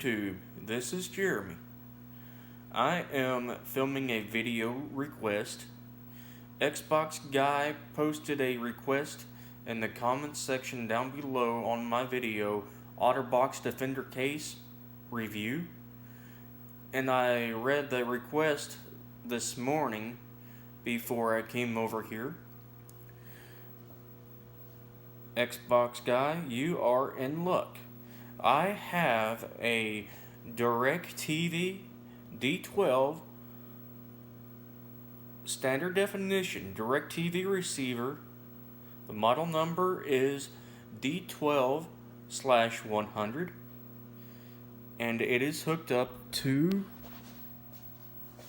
YouTube, this is Jeremy. I am filming a video request. Xbox Guy posted a request in the comments section down below on my video, OtterBox Defender Case review. And I read the request this morning before I came over here. Xbox Guy, you are in luck. I have a Directv D12 standard definition Directv receiver. The model number is D12/100, and it is hooked up to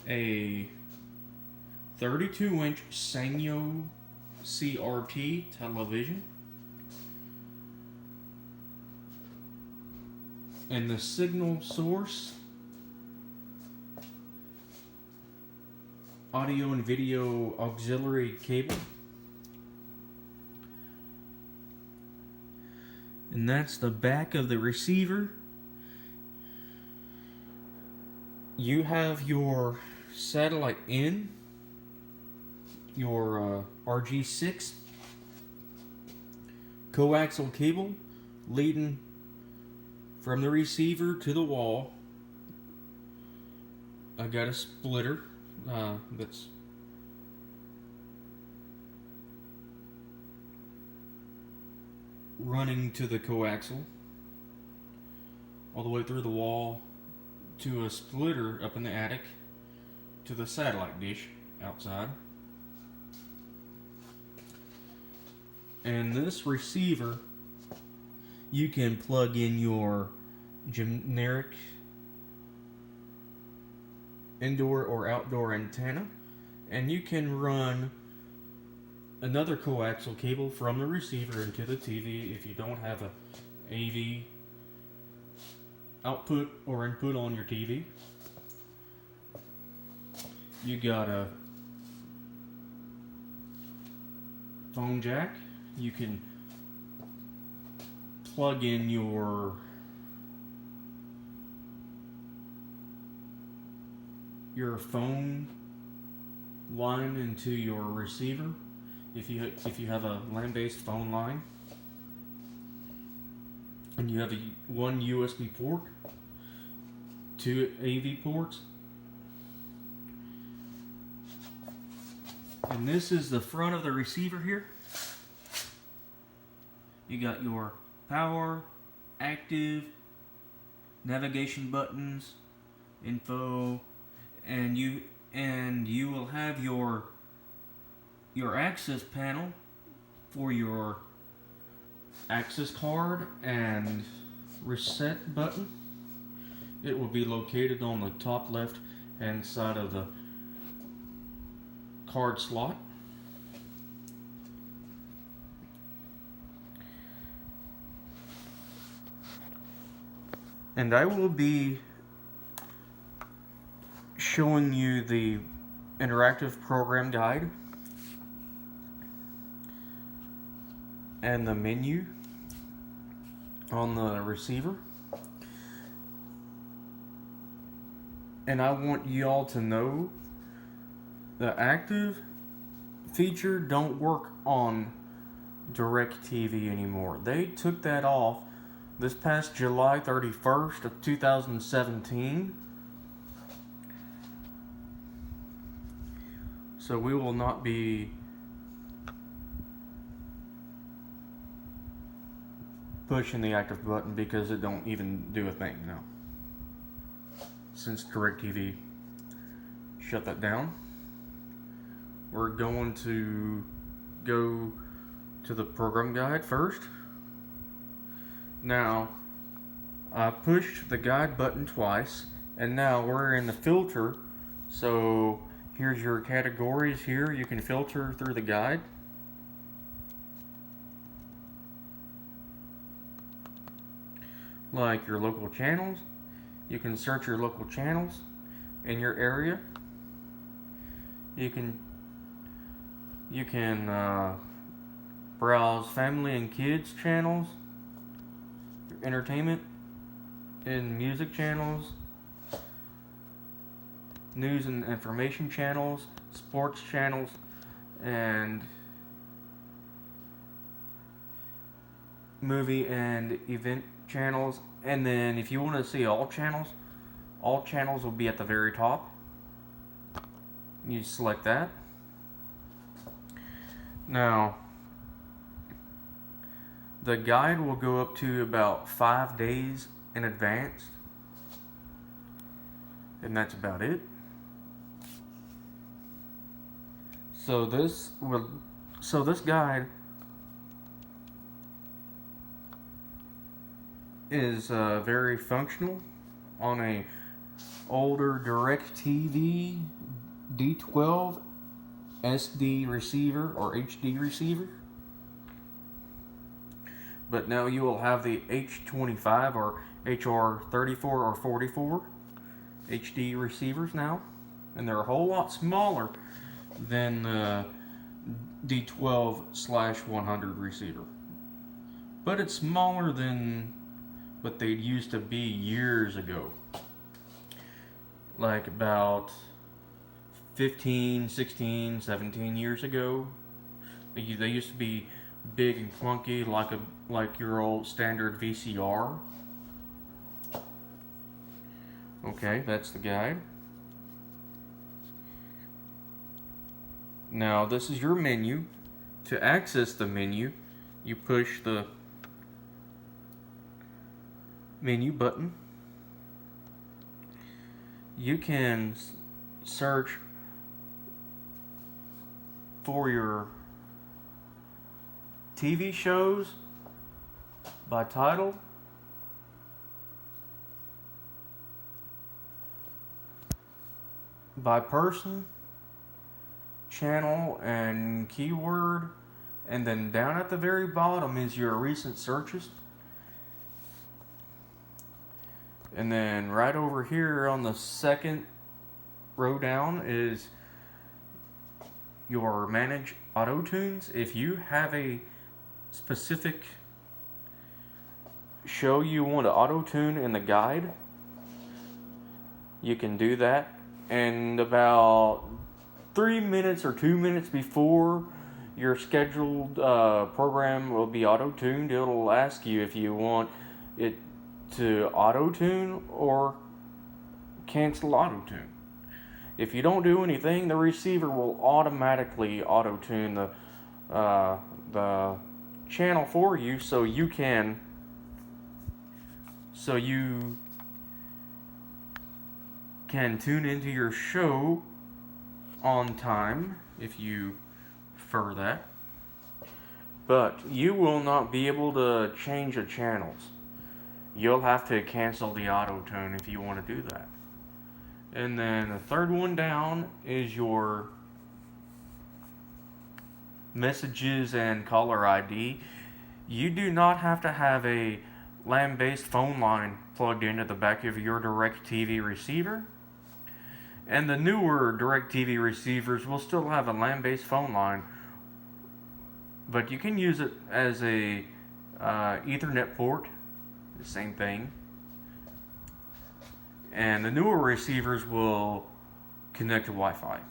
a 32-inch Sanyo CRT television. And the signal source, audio and video auxiliary cable. And that's the back of the receiver. You have your satellite in, your RG6 coaxial cable leading from the receiver to the wall. I got a splitter that's running to the coaxial all the way through the wall to a splitter up in the attic to the satellite dish outside. And this receiver, you can plug in your generic indoor or outdoor antenna, and you can run another coaxial cable from the receiver into the TV if you don't have a AV output or input on your TV. You got a phone jack. You can plug in your phone line into your receiver if you have a LAN-based phone line, and you have one USB port, 2 AV ports. And this is the front of the receiver here. You got your power, active, navigation buttons, info, and you will have your access panel for your access card and reset button. It will be located on the top left hand side of the card slot. And I will be showing you the interactive program guide and the menu on the receiver. And I want you all to know the active feature don't work on Directv anymore. They took that off this past July 31st of 2017. So we will not be pushing the active button because it don't even do a thing now, since Directv shut that down. We're going to go to the program guide first. Now, I pushed the guide button twice, and now we're in the filter. So here's your categories here. You can filter through the guide. Like your local channels. You can search your local channels in your area. You can browse family and kids channels, your entertainment and music channels, news and information channels, sports channels, and movie and event channels. And then if you want to see all channels will be at the very top. You select that. Now, the guide will go up to about 5 days in advance, and that's about it. So this guide is very functional on a older Directv D12 SD receiver or HD receiver. But now you will have the H25 or HR34 or 44 HD receivers now, and they're a whole lot smaller than the D12/100 receiver. But it's smaller than what they used to be years ago. Like about 15, 16, 17 years ago. They used to be big and clunky like your old standard VCR. Okay, that's the guide. Now this is your menu. To access the menu, you push the menu button. You can search for your TV shows by title, by person, channel, and keyword, and then down at the very bottom is your recent searches. And then right over here on the second row down is your manage auto tunes. If you have a specific show you want to auto tune in the guide, you can do that. And about 3 minutes or 2 minutes before your scheduled program will be auto tuned, it'll ask you if you want it to auto tune or cancel auto tune. If you don't do anything, the receiver will automatically auto tune the channel for you, so you can tune into your show on time if you prefer that. But you will not be able to change the channels. You'll have to cancel the auto tune if you want to do that. And then the third one down is your messages and caller ID. You do not have to have a LAN-based phone line plugged into the back of your Directv receiver. And the newer Directv receivers will still have a LAN-based phone line, but you can use it as a Ethernet port, the same thing. And the newer receivers will connect to Wi-Fi,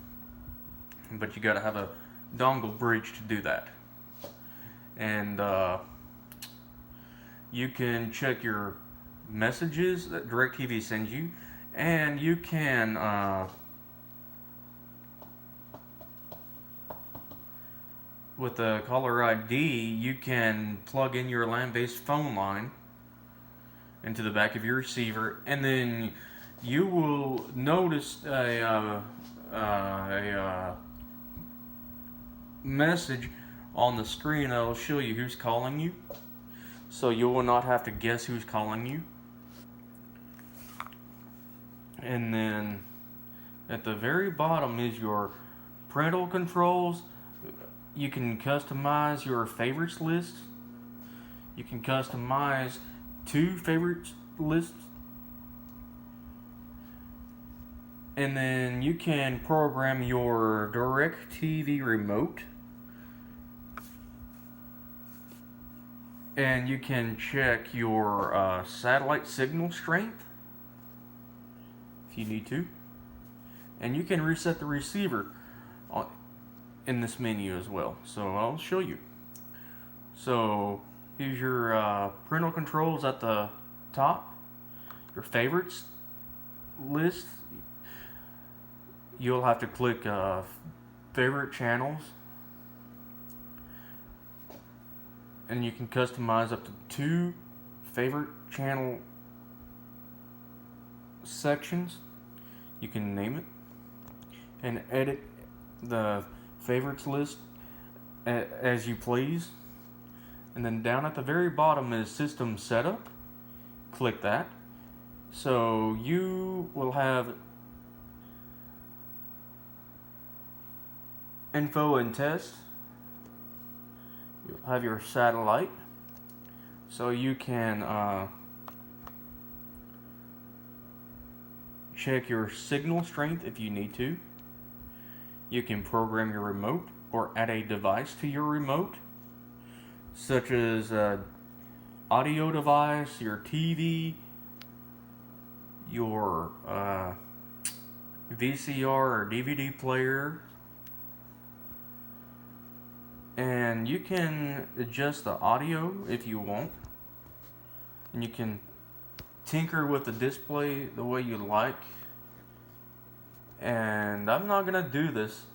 but you got to have a dongle bridge to do that. And you can check your messages that Directv sends you, and you can with the caller ID, you can plug in your LAN-based phone line into the back of your receiver, and then you will notice a message on the screen that will show you who's calling you, so you will not have to guess who's calling you. And then at the very bottom is your parental controls. You can customize your favorites list. You can customize 2 favorites lists. And then you can program your Directv remote. And you can check your satellite signal strength if you need to. And you can reset the receiver in this menu as well. So I'll show you. So here's your parental controls at the top. Your favorites list. You'll have to click favorite channels. And you can customize up to 2 favorite channel sections. You can name it and edit the favorites list as you please. And then down at the very bottom is system setup. Click that. So you will have info and test. You'll have your satellite, so you can check your signal strength if you need to. You can program your remote or add a device to your remote, such as an audio device, your TV, your VCR or DVD player. And you can adjust the audio if you want. And you can tinker with the display the way you like. And I'm not going to do this.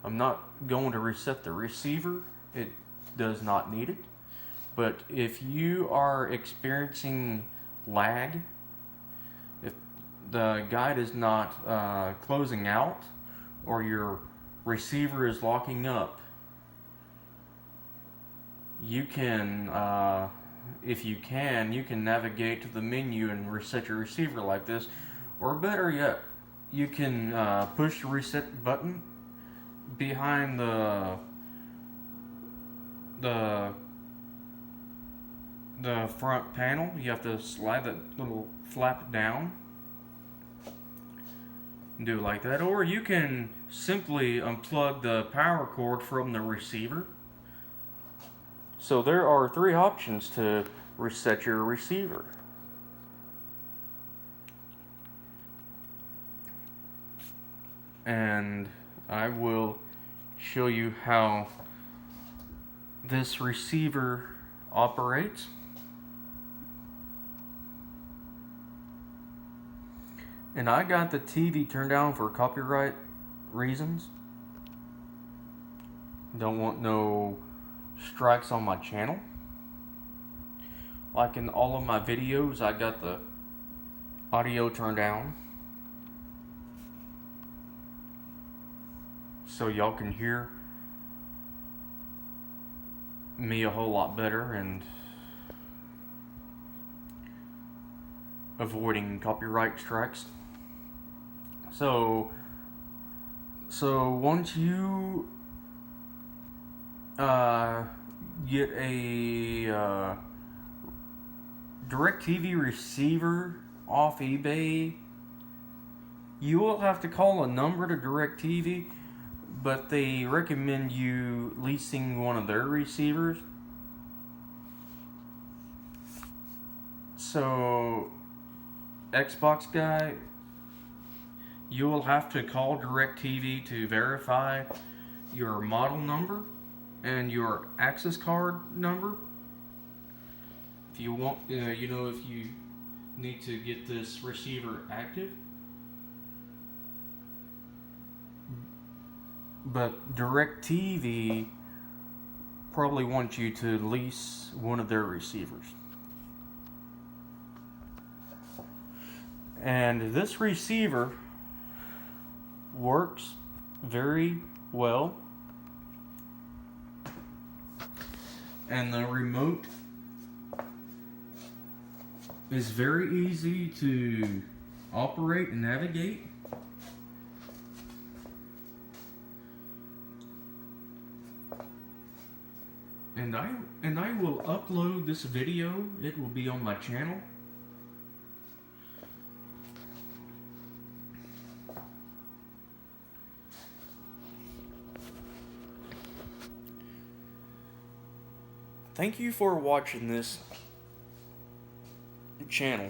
I'm not going to reset the receiver. It does not need it. But if you are experiencing lag, if the guide is not closing out, or your receiver is locking up, you can, if you can navigate to the menu and reset your receiver like this. Or better yet, you can push the reset button behind the front panel. You have to slide that little flap down and do it like that. Or you can simply unplug the power cord from the receiver. So there are 3 options to reset your receiver. And I will show you how this receiver operates. And I got the TV turned down for copyright reasons. Don't want no strikes on my channel. Like in all of my videos, I got the audio turned down so y'all can hear me a whole lot better and avoiding copyright strikes. So once you get a Directv receiver off eBay, you will have to call a number to Directv, but they recommend you leasing one of their receivers. So, Xbox guy, you will have to call Directv to verify your model number and your access card number. If you want, if you need to get this receiver active. But Directv probably wants you to lease one of their receivers. And this receiver works very well. And the remote is very easy to operate and navigate. And I will upload this video. It will be on my channel. thank you for watching this channel.